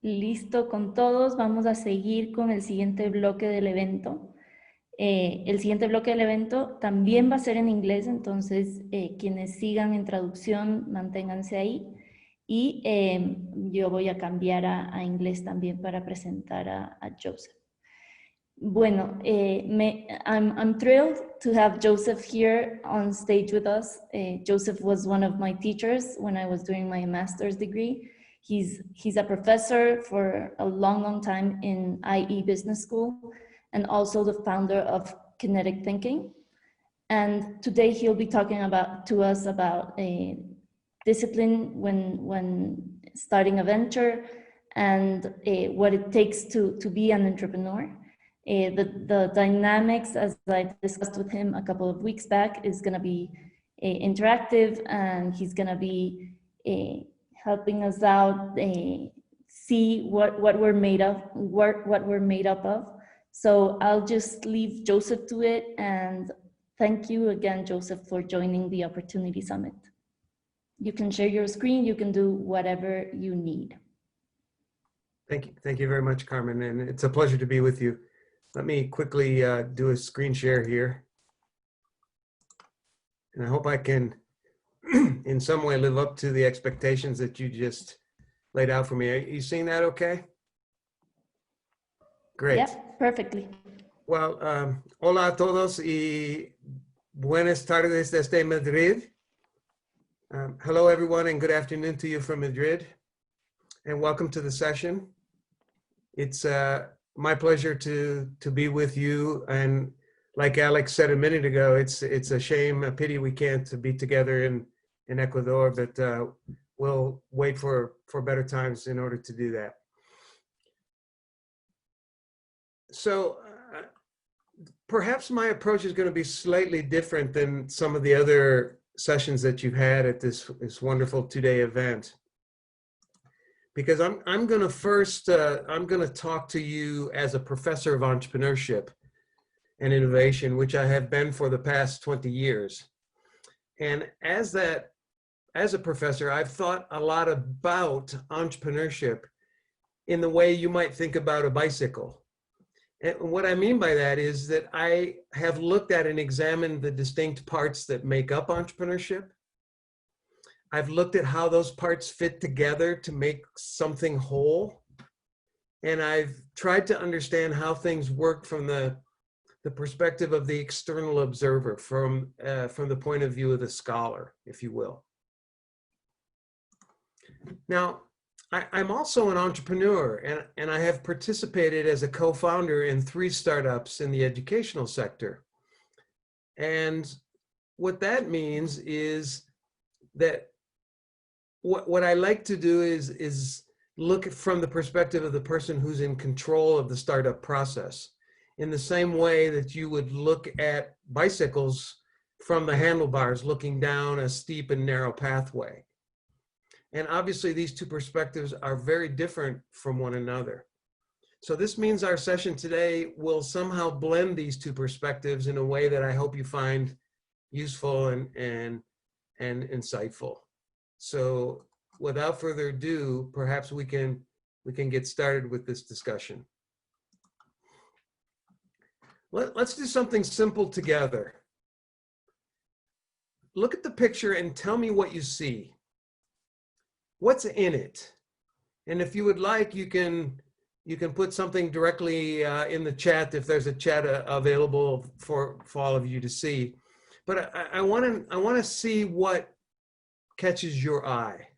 Listo con todos, vamos a seguir con el siguiente bloque del evento. El siguiente bloque del evento también va a ser en inglés, entonces quienes sigan en traducción, manténganse ahí. Y yo voy a cambiar a inglés también para presentar a Joseph. Bueno, I'm thrilled to have Joseph here on stage with us. Joseph was one of my teachers when I was doing my master's degree. He's a professor for a long time in IE Business School and also the founder of Kinetic Thinking. And today he'll be talking to us about a discipline when starting a venture and what it takes to be an entrepreneur. The dynamics, as I discussed with him a couple of weeks back, is going to be interactive, and he's going to be helping us out see what we're made of, what we're made up of. So I'll just leave Joseph to it, and thank you again, Joseph, for joining the Opportunity Summit. You can share your screen, you can do whatever you need. Thank you very much, Carmen, and it's a pleasure to be with you. Let me quickly do a screen share here. And I hope I can, in some way, live up to the expectations that you just laid out for me. Are you seeing that okay? Great. Yep, perfectly. Well, hola a todos y buenas tardes desde Madrid. Hello, everyone, and good afternoon to you from Madrid. And welcome to the session. It's my pleasure to be with you. And like Alex said a minute ago, it's a shame, a pity we can't be together in Ecuador, but we'll wait for better times in order to do that. So perhaps my approach is going to be slightly different than some of the other sessions that you've had at this wonderful two-day event. Because I'm going to first, I'm going to talk to you as a professor of entrepreneurship and innovation, which I have been for the past 20 years. And as a professor, I've thought a lot about entrepreneurship in the way you might think about a bicycle. And what I mean by that is that I have looked at and examined the distinct parts that make up entrepreneurship. I've looked at how those parts fit together to make something whole. And I've tried to understand how things work from the perspective of the external observer, from the point of view of the scholar, if you will. Now, I'm also an entrepreneur, and I have participated as a co-founder in 3 startups in the educational sector. And what that means is that what I like to do is look from the perspective of the person who's in control of the startup process, in the same way that you would look at bicycles from the handlebars looking down a steep and narrow pathway. And obviously these 2 perspectives are very different from one another. So this means our session today will somehow blend these 2 perspectives in a way that I hope you find useful and insightful. So without further ado, perhaps we can get started with this discussion. Let's do something simple together. Look at the picture and tell me what you see. What's in it? And if you would like, you can put something directly in the chat if there's a chat available for all of you to see. But I want to see what catches your eye.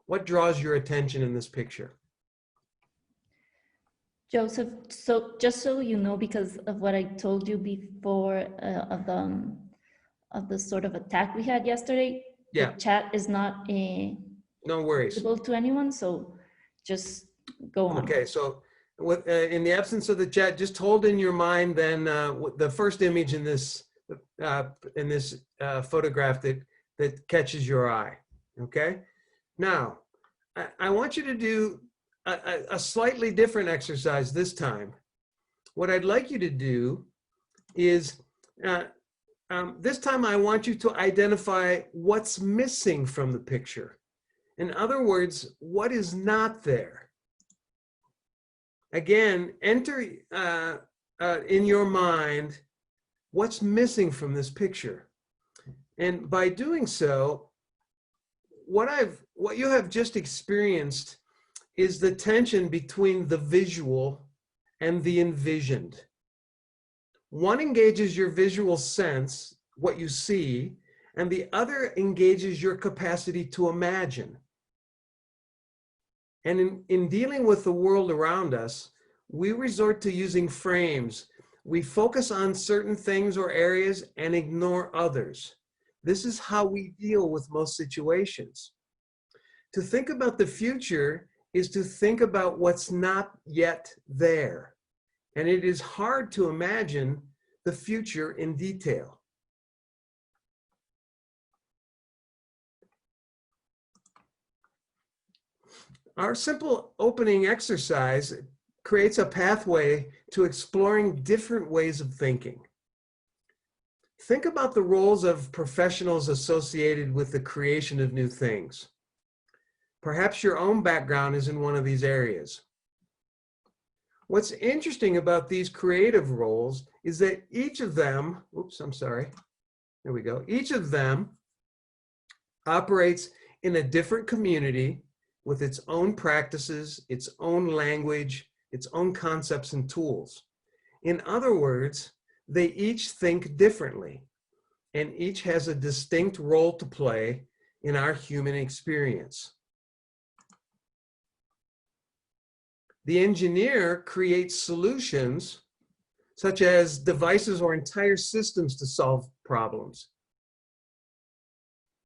What draws your attention in this picture? Joseph, so just so you know, because of what I told you before of the sort of attack we had yesterday, yeah, the chat is not no worries visible to anyone, so just go on. Okay, so with, in the absence of the chat, just hold in your mind then the first image in this photograph that catches your eye. Okay, now I want you to do a slightly different exercise this time. What I'd like you to do is this time I want you to identify what's missing from the picture. In other words, what is not there? again, enter in your mind what's missing from this picture. And by doing so, what you have just experienced is the tension between the visual and the envisioned. One engages your visual sense, what you see, and the other engages your capacity to imagine. And in dealing with the world around us, we resort to using frames. We focus on certain things or areas and ignore others. This is how we deal with most situations. To think about the future is to think about what's not yet there. And it is hard to imagine the future in detail. Our simple opening exercise creates a pathway to exploring different ways of thinking. Think about the roles of professionals associated with the creation of new things. Perhaps your own background is in one of these areas. What's interesting about these creative roles is that each of them, each of them operates in a different community with its own practices, its own language, its own concepts and tools. In other words, they each think differently, and each has a distinct role to play in our human experience. The engineer creates solutions such as devices or entire systems to solve problems.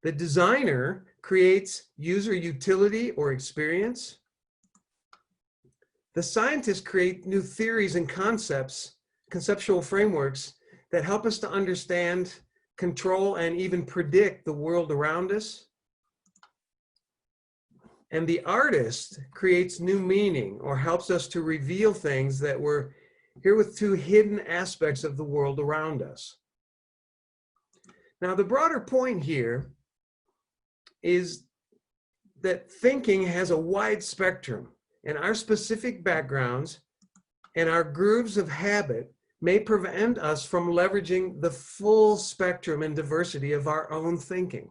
The designer creates user utility or experience. The scientists create new theories and concepts, conceptual frameworks that help us to understand, control, and even predict the world around us. And the artist creates new meaning or helps us to reveal things that were hitherto hidden aspects of the world around us. Now, the broader point here is that thinking has a wide spectrum, and our specific backgrounds and our grooves of habit may prevent us from leveraging the full spectrum and diversity of our own thinking.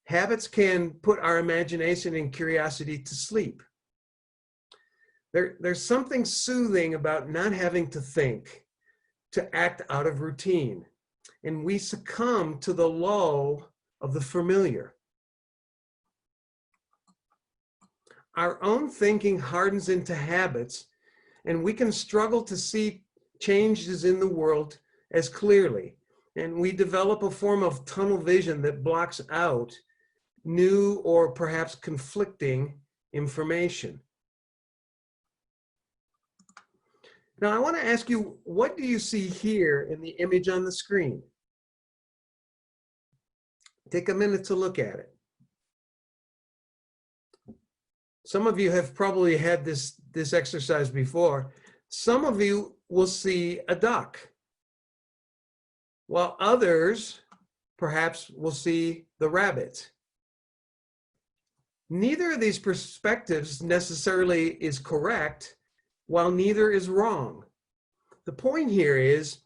Habits can put our imagination and curiosity to sleep. There's something soothing about not having to think, to act out of routine, and we succumb to the lull of the familiar. Our own thinking hardens into habits, and we can struggle to see changes in the world as clearly, and we develop a form of tunnel vision that blocks out new or perhaps conflicting information. Now, I want to ask you, what do you see here in the image on the screen? Take a minute to look at it. Some of you have probably had this exercise before. Some of you will see a duck, while others perhaps will see the rabbit. Neither of these perspectives necessarily is correct, while neither is wrong. The point here is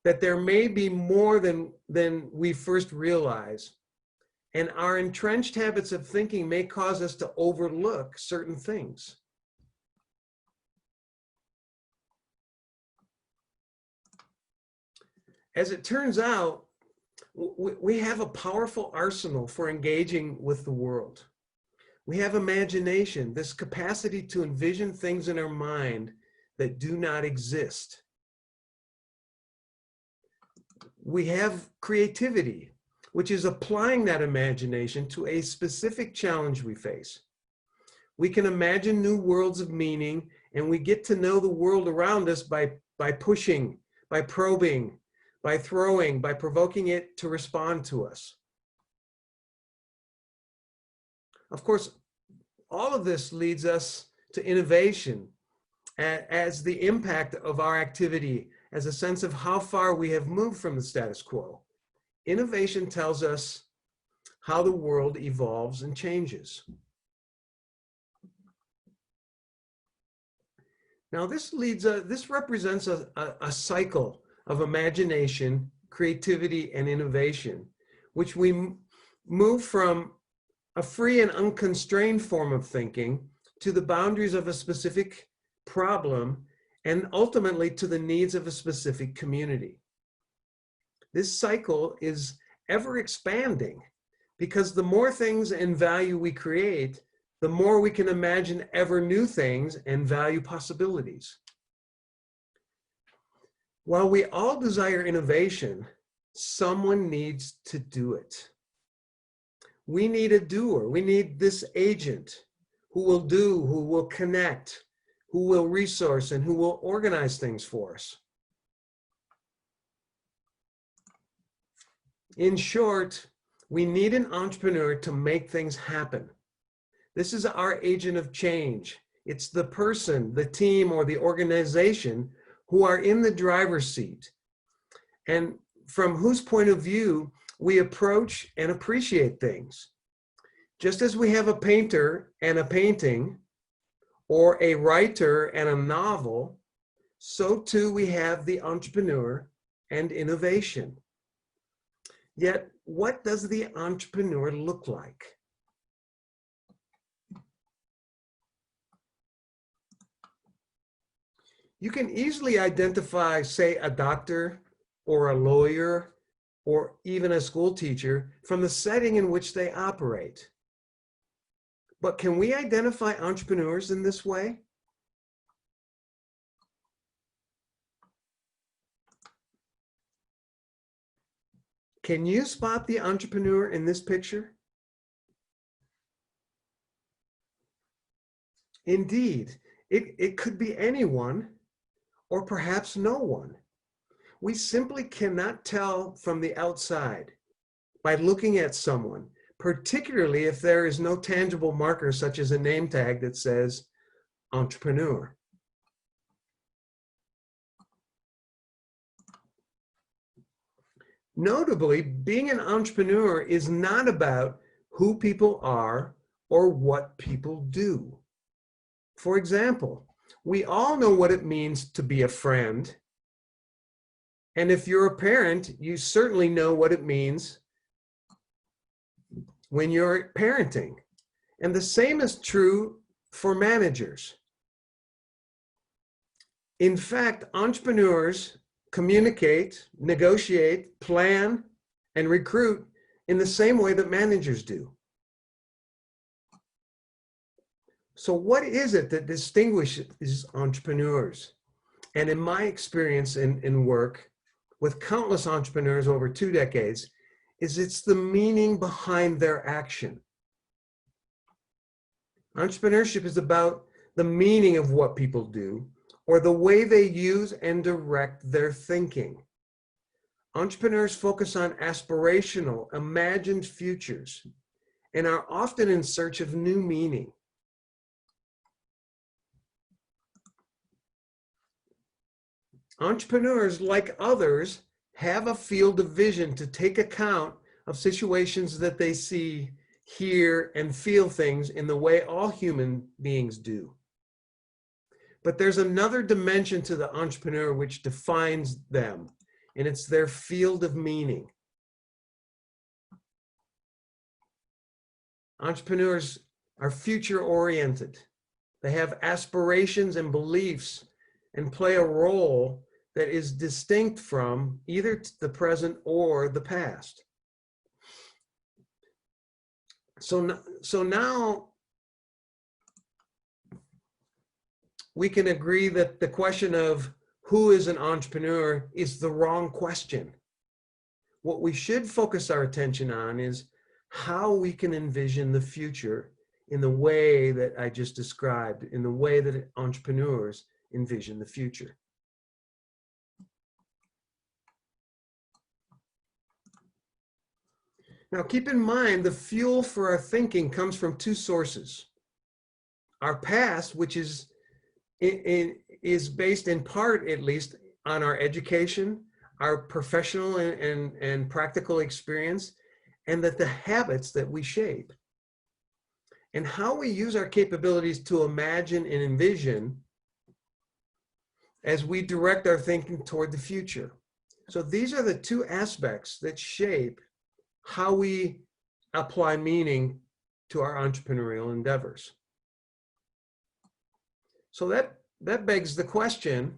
that there may be more than we first realize, and our entrenched habits of thinking may cause us to overlook certain things. As it turns out, we have a powerful arsenal for engaging with the world. We have imagination, this capacity to envision things in our mind that do not exist. We have creativity, which is applying that imagination to a specific challenge we face. We can imagine new worlds of meaning, and we get to know the world around us by pushing, by probing, by throwing, by provoking it to respond to us. Of course, all of this leads us to innovation as the impact of our activity, as a sense of how far we have moved from the status quo. Innovation tells us how the world evolves and changes. Now this represents a cycle of imagination, creativity, and innovation, which we move from a free and unconstrained form of thinking to the boundaries of a specific problem and ultimately to the needs of a specific community. This cycle is ever expanding because the more things and value we create, the more we can imagine ever new things and value possibilities. While we all desire innovation, someone needs to do it. We need a doer. We need this agent who will do, who will connect, who will resource, and who will organize things for us. In short, we need an entrepreneur to make things happen. This is our agent of change. It's the person, the team, or the organization who are in the driver's seat and from whose point of view we approach and appreciate things. Just as we have a painter and a painting, or a writer and a novel, so too we have the entrepreneur and innovation. Yet, what does the entrepreneur look like? You can easily identify, say, a doctor or a lawyer or even a school teacher from the setting in which they operate. But can we identify entrepreneurs in this way? Can you spot the entrepreneur in this picture? Indeed, it could be anyone or perhaps no one. We simply cannot tell from the outside by looking at someone, particularly if there is no tangible marker such as a name tag that says entrepreneur. Notably, being an entrepreneur is not about who people are or what people do. For example, we all know what it means to be a friend. And if you're a parent, you certainly know what it means when you're parenting. And the same is true for managers. In fact, entrepreneurs communicate, negotiate, plan, and recruit in the same way that managers do. So what is it that distinguishes entrepreneurs? And in my experience in work with countless entrepreneurs over 2 decades, it's the meaning behind their action. Entrepreneurship is about the meaning of what people do or the way they use and direct their thinking. Entrepreneurs focus on aspirational, imagined futures and are often in search of new meaning. Entrepreneurs, like others, have a field of vision to take account of situations that they see, hear, and feel things in the way all human beings do. But there's another dimension to the entrepreneur which defines them, and it's their field of meaning. Entrepreneurs are future-oriented. They have aspirations and beliefs and play a role that is distinct from either the present or the past. So now we can agree that the question of who is an entrepreneur is the wrong question. What we should focus our attention on is how we can envision the future in the way that I just described, in the way that entrepreneurs envision the future. Now, keep in mind, the fuel for our thinking comes from 2 sources. Our past, which is based in part, at least, on our education, our professional and practical experience, and that the habits that we shape. And how we use our capabilities to imagine and envision as we direct our thinking toward the future. So these are the two aspects that shape how we apply meaning to our entrepreneurial endeavors. So that begs the question,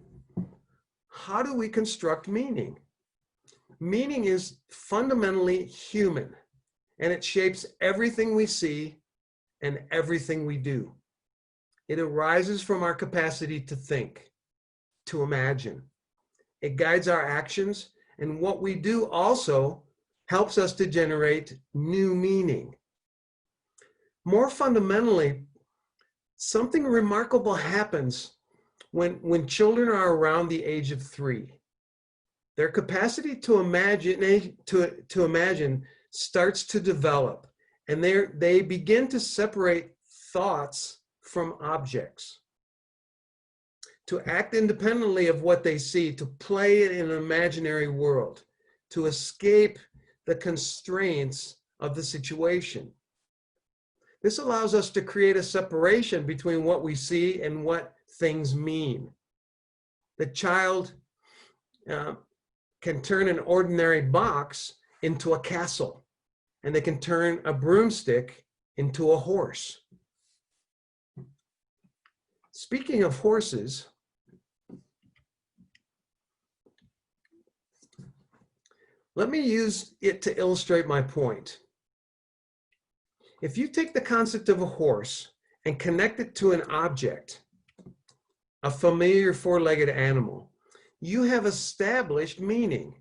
how do we construct meaning? Meaning is fundamentally human, and it shapes everything we see and everything we do. It arises from our capacity to think, to imagine. It guides our actions, and what we do also helps us to generate new meaning. More fundamentally, something remarkable happens when children are around the age of 3. Their capacity to imagine starts to develop, and they begin to separate thoughts from objects, to act independently of what they see, to play in an imaginary world, to escape the constraints of the situation. This allows us to create a separation between what we see and what things mean. The child can turn an ordinary box into a castle, and they can turn a broomstick into a horse. Speaking of horses, let me use it to illustrate my point. If you take the concept of a horse and connect it to an object, a familiar four-legged animal, you have established meaning.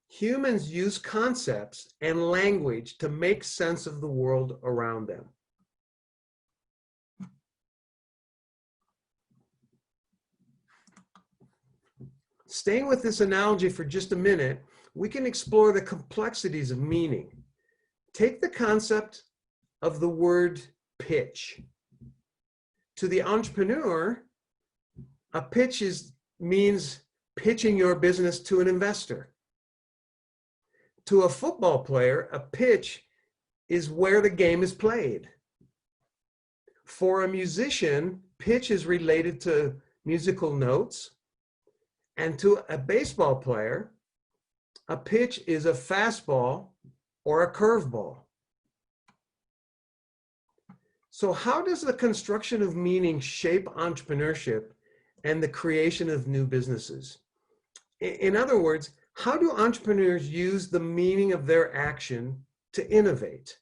Humans use concepts and language to make sense of the world around them. Staying with this analogy for just a minute, we can explore the complexities of meaning. Take the concept of the word pitch. To the entrepreneur, a pitch means pitching your business to an investor. To a football player, a pitch is where the game is played. For a musician, pitch is related to musical notes. And to a baseball player, a pitch is a fastball or a curveball. So how does the construction of meaning shape entrepreneurship and the creation of new businesses? In other words, how do entrepreneurs use the meaning of their action to innovate?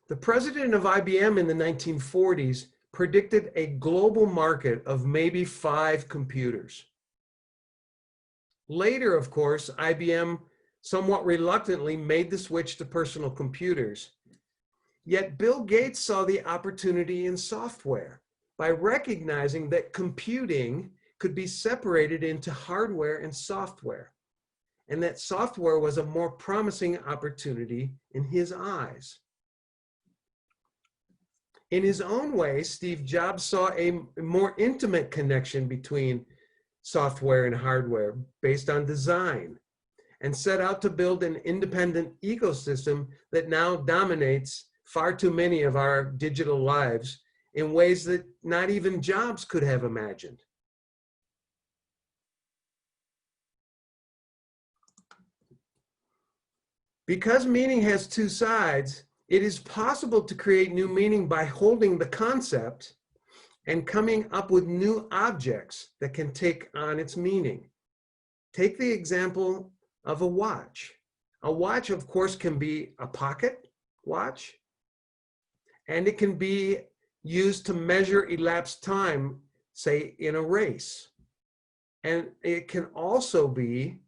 The president of IBM in the 1940s predicted a global market of maybe 5 computers. Later, of course, IBM somewhat reluctantly made the switch to personal computers. Yet Bill Gates saw the opportunity in software by recognizing that computing could be separated into hardware and software, and that software was a more promising opportunity in his eyes. In his own way, Steve Jobs saw a more intimate connection between software and hardware based on design, and set out to build an independent ecosystem that now dominates far too many of our digital lives in ways that not even Jobs could have imagined. Because meaning has 2 sides, it is possible to create new meaning by holding the concept and coming up with new objects that can take on its meaning. Take the example of a watch. A watch, of course, can be a pocket watch, and it can be used to measure elapsed time, say in a race. And it can also be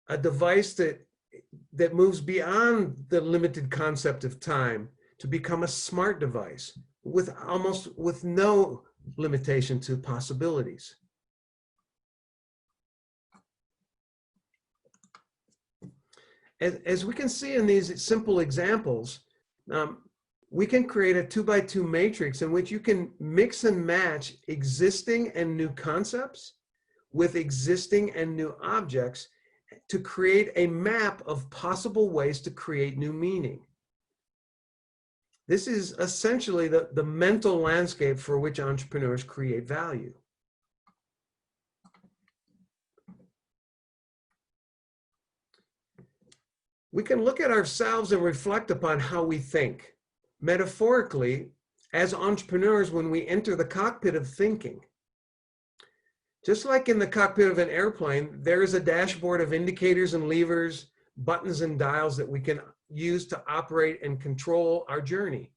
a device that moves beyond the limited concept of time to become a smart device with no limitation to possibilities. As we can see in these simple examples, we can create a 2x2 matrix in which you can mix and match existing and new concepts with existing and new objects to create a map of possible ways to create new meaning. This is essentially the mental landscape for which entrepreneurs create value. We can look at ourselves and reflect upon how we think. Metaphorically, as entrepreneurs, when we enter the cockpit of thinking, just like in the cockpit of an airplane, there is a dashboard of indicators and levers, buttons and dials that we can use to operate and control our journey.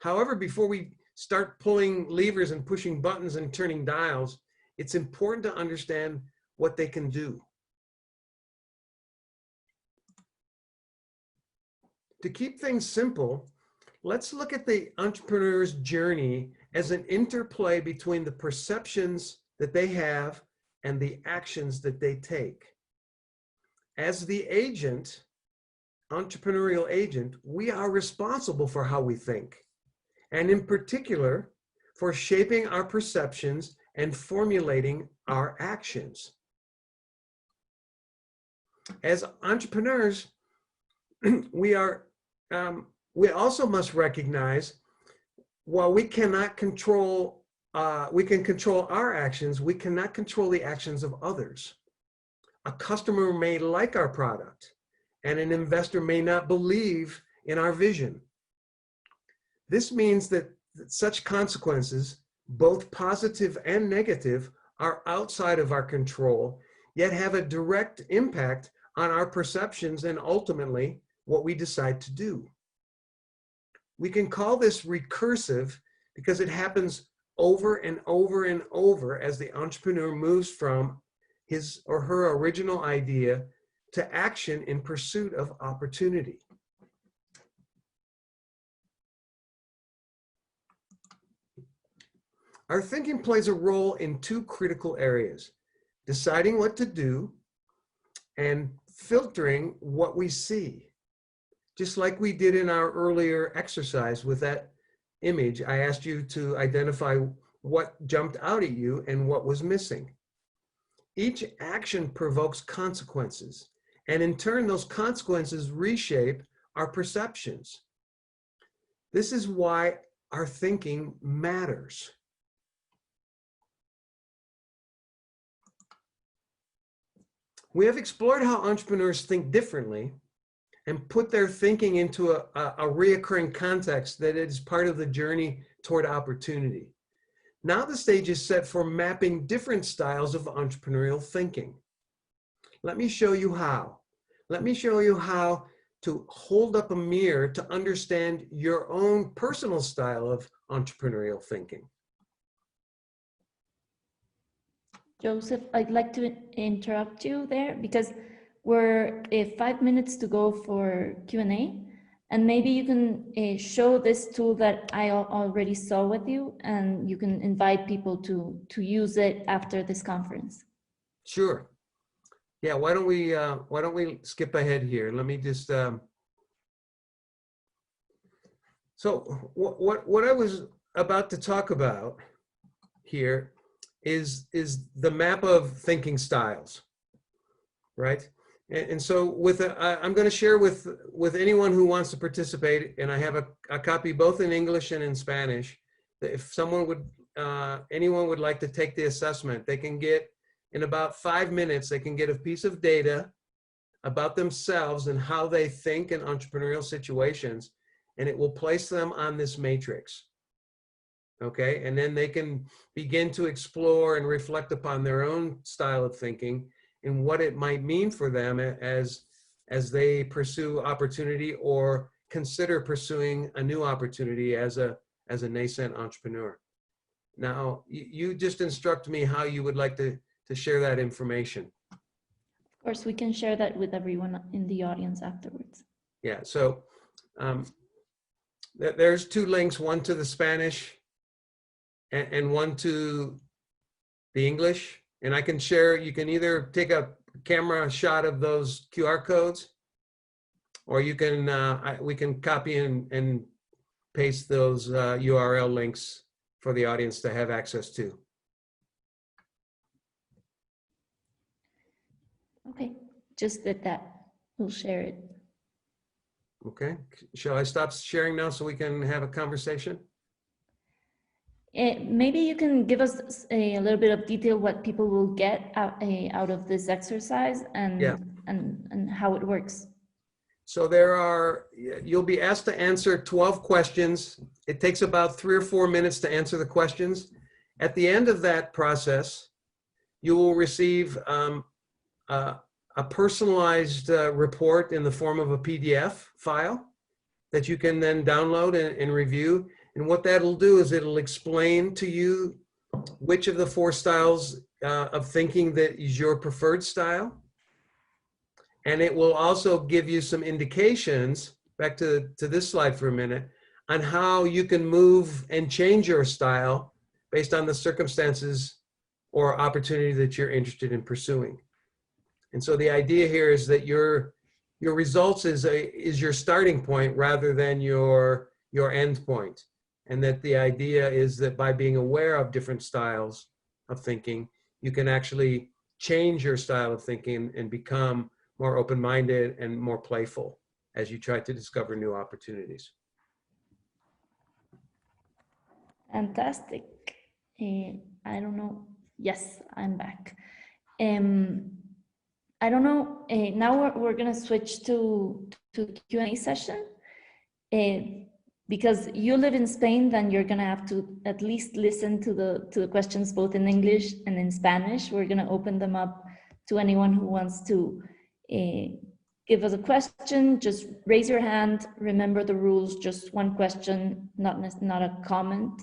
However, before we start pulling levers and pushing buttons and turning dials, it's important to understand what they can do. To keep things simple, let's look at the entrepreneur's journey as an interplay between the perceptions that they have and the actions that they take. As the agent, entrepreneurial agent, we are responsible for how we think, and in particular, for shaping our perceptions and formulating our actions. As entrepreneurs, we also must recognize, while we cannot control, we can control our actions, we cannot control the actions of others. A customer may like our product, and an investor may not believe in our vision. This means that such consequences, both positive and negative, are outside of our control, yet have a direct impact on our perceptions and ultimately what we decide to do. We can call this recursive because it happens over and over and over as the entrepreneur moves from his or her original idea to action in pursuit of opportunity. Our thinking plays a role in two critical areas: deciding what to do and filtering what we see. Just like we did in our earlier exercise with that image, I asked you to identify what jumped out at you and what was missing. Each action provokes consequences, and in turn, those consequences reshape our perceptions. This is why our thinking matters. We have explored how entrepreneurs think differently and put their thinking into a reoccurring context that is part of the journey toward opportunity. Now the stage is set for mapping different styles of entrepreneurial thinking. Let me show you how. Let me show you how to hold up a mirror to understand your own personal style of entrepreneurial thinking. Joseph, I'd like to interrupt you there because we're 5 minutes to go for Q&A, and maybe you can show this tool that I already saw with you, and you can invite people to use it after this conference. Sure. Yeah, why don't we skip ahead here? Let me just so what I was about to talk about here is the map of thinking styles, right? And so I'm going to share with anyone who wants to participate, and I have a copy both in English and in Spanish. If someone would, anyone would like to take the assessment, they can get, in about 5 minutes, they can get a piece of data about themselves and how they think in entrepreneurial situations, and it will place them on this matrix. Okay, and then they can begin to explore and reflect upon their own style of thinking and what it might mean for them as they pursue opportunity or consider pursuing a new opportunity as a nascent entrepreneur. Now, you just instruct me how you would like to share that information. Of course, we can share that with everyone in the audience afterwards. Yeah, so there's 2 links, one to the Spanish and one to the English. And I can share, you can either take a camera shot of those QR codes, or you can, we can copy and paste those URL links for the audience to have access to. Okay, just did that. We'll share it. Okay. Shall I stop sharing now so we can have a conversation? Maybe you can give us a little bit of detail what people will get out of this exercise and how it works. So you'll be asked to answer 12 questions. It takes about 3 or 4 minutes to answer the questions. At the end of that process, you will receive a personalized report in the form of a PDF file that you can then download and review. And what that'll do is it'll explain to you which of the 4 styles of thinking that is your preferred style. And it will also give you some indications, back to this slide for a minute, on how you can move and change your style based on the circumstances or opportunity that you're interested in pursuing. And so the idea here is that your results is your starting point rather than your end point. And that the idea is that by being aware of different styles of thinking, you can actually change your style of thinking and become more open-minded and more playful as you try to discover new opportunities. Fantastic. I don't know. Yes, I'm back. I don't know. Now we're going to switch to Q&A session. Because you live in Spain, then you're going to have to at least listen to the questions both in English and in Spanish. We're going to open them up to anyone who wants to give us a question. Just raise your hand. Remember the rules, just one question, not a comment.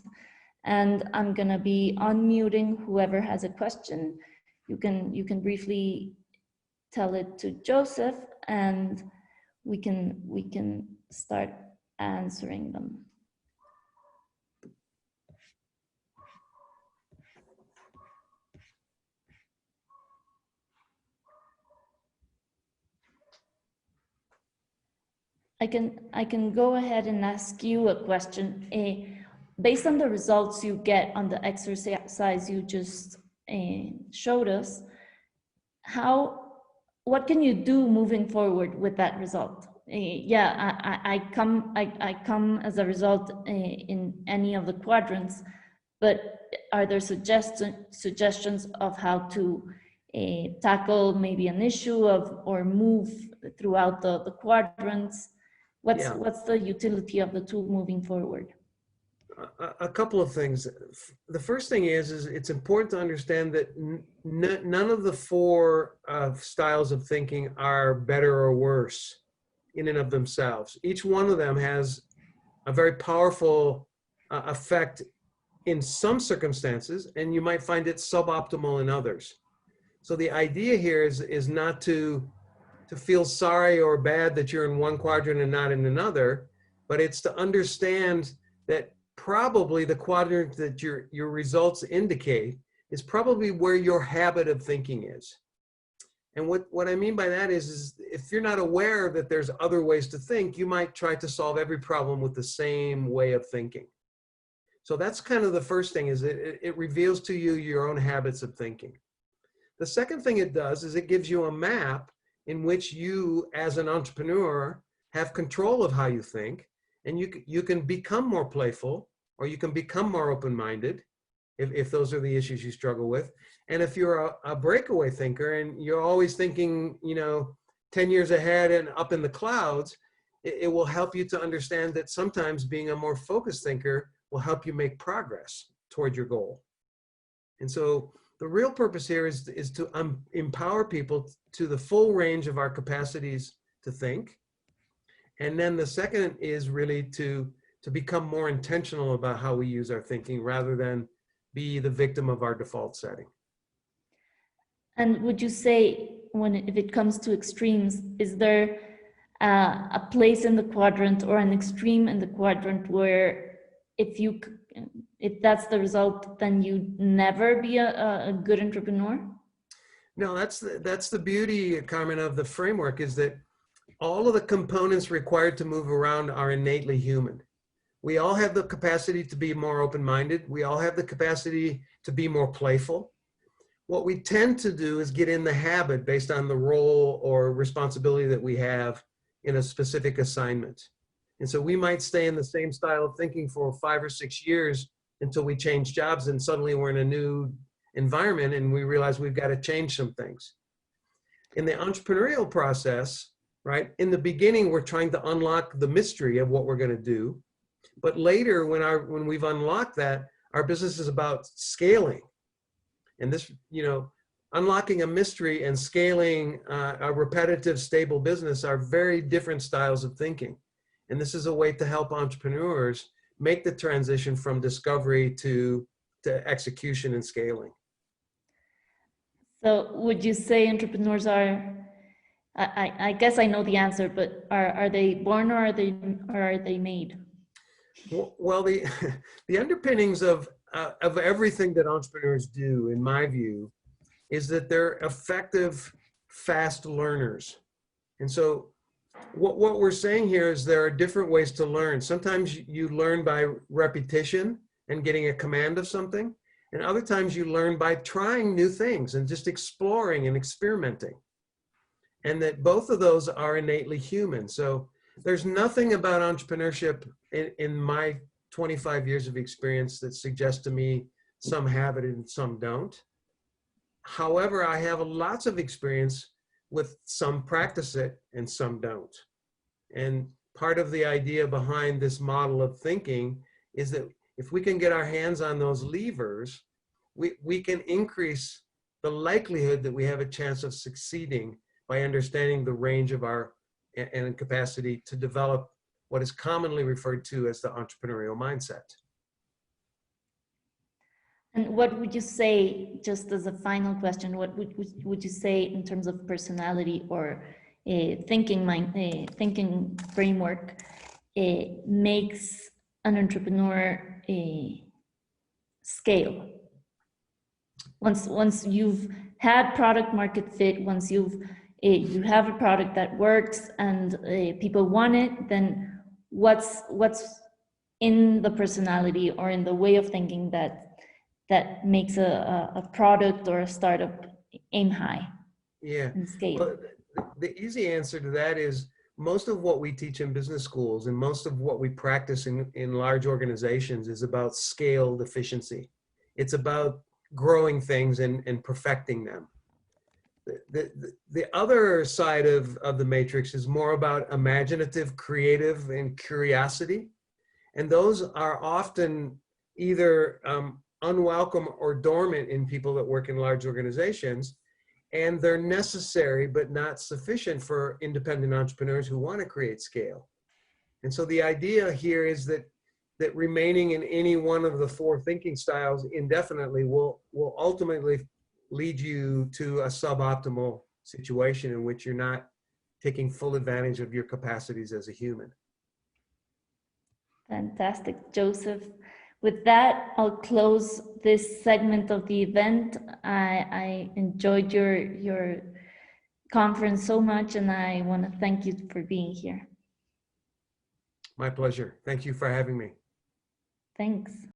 And I'm going to be unmuting whoever has a question. You can briefly tell it to Joseph, and we can start answering them. I can go ahead and ask you a question. Based on the results you get on the exercise you just showed us, what can you do moving forward with that result? I come as a result in any of the quadrants, but are there suggestions of how to tackle maybe an issue or move throughout the quadrants? What's the utility of the tool moving forward? A couple of things. The first thing is it's important to understand that none of the 4 styles of thinking are better or worse in and of themselves. Each one of them has a very powerful effect in some circumstances, and you might find it suboptimal in others. So the idea here is not to feel sorry or bad that you're in one quadrant and not in another, but it's to understand that probably the quadrant that your results indicate is probably where your habit of thinking is. And what I mean by that is if you're not aware that there's other ways to think, you might try to solve every problem with the same way of thinking. So that's kind of the first thing, is it reveals to you your own habits of thinking. The second thing it does is it gives you a map in which you, as an entrepreneur, have control of how you think, and you can become more playful, or you can become more open-minded if those are the issues you struggle with. And if you're a breakaway thinker and you're always thinking, 10 years ahead and up in the clouds, it will help you to understand that sometimes being a more focused thinker will help you make progress toward your goal. And so the real purpose here is to empower people to the full range of our capacities to think. And then the second is really to become more intentional about how we use our thinking rather than be the victim of our default setting. And would you say, if it comes to extremes, is there a place in the quadrant or an extreme in the quadrant where if that's the result, then you'd never be a good entrepreneur? No, that's the beauty, Carmen, of the framework, is that all of the components required to move around are innately human. We all have the capacity to be more open-minded. We all have the capacity to be more playful. What we tend to do is get in the habit based on the role or responsibility that we have in a specific assignment. And so we might stay in the same style of thinking for 5 or 6 years until we change jobs, and suddenly we're in a new environment and we realize we've got to change some things. In the entrepreneurial process, right, in the beginning, we're trying to unlock the mystery of what we're going to do. But later, when we've unlocked that, our business is about scaling. And this, unlocking a mystery and scaling a repetitive, stable business are very different styles of thinking. And this is a way to help entrepreneurs make the transition from discovery to execution and scaling. So would you say entrepreneurs are, I guess I know the answer, but are they born or are they made? Well, the underpinnings of everything that entrepreneurs do, in my view, is that they're effective, fast learners. And so what we're saying here is there are different ways to learn. Sometimes you learn by repetition and getting a command of something. And other times you learn by trying new things and just exploring and experimenting. And that both of those are innately human. So there's nothing about entrepreneurship in my 25 years of experience that suggests to me some have it and some don't. However, I have lots of experience with some practice it and some don't. And part of the idea behind this model of thinking is that if we can get our hands on those levers, we can increase the likelihood that we have a chance of succeeding by understanding the range of our and capacity to develop what is commonly referred to as the entrepreneurial mindset. And what would you say, just as a final question, what would you say in terms of personality or thinking framework makes an entrepreneur scale? Once you've had product market fit, once you have a product that works and people want it, then what's in the personality or in the way of thinking that makes a product or a startup aim high? Yeah. And scale? Well, the easy answer to that is most of what we teach in business schools and most of what we practice in large organizations is about scaled efficiency. It's about growing things and perfecting them. The other side of the matrix is more about imaginative, creative, and curiosity. And those are often either unwelcome or dormant in people that work in large organizations. And they're necessary, but not sufficient for independent entrepreneurs who want to create scale. And so the idea here is that remaining in any one of the 4 thinking styles indefinitely will ultimately lead you to a suboptimal situation in which you're not taking full advantage of your capacities as a human. Fantastic, Joseph. With that, I'll close this segment of the event. I enjoyed your conference so much, and I want to thank you for being here. My pleasure. Thank you for having me. Thanks.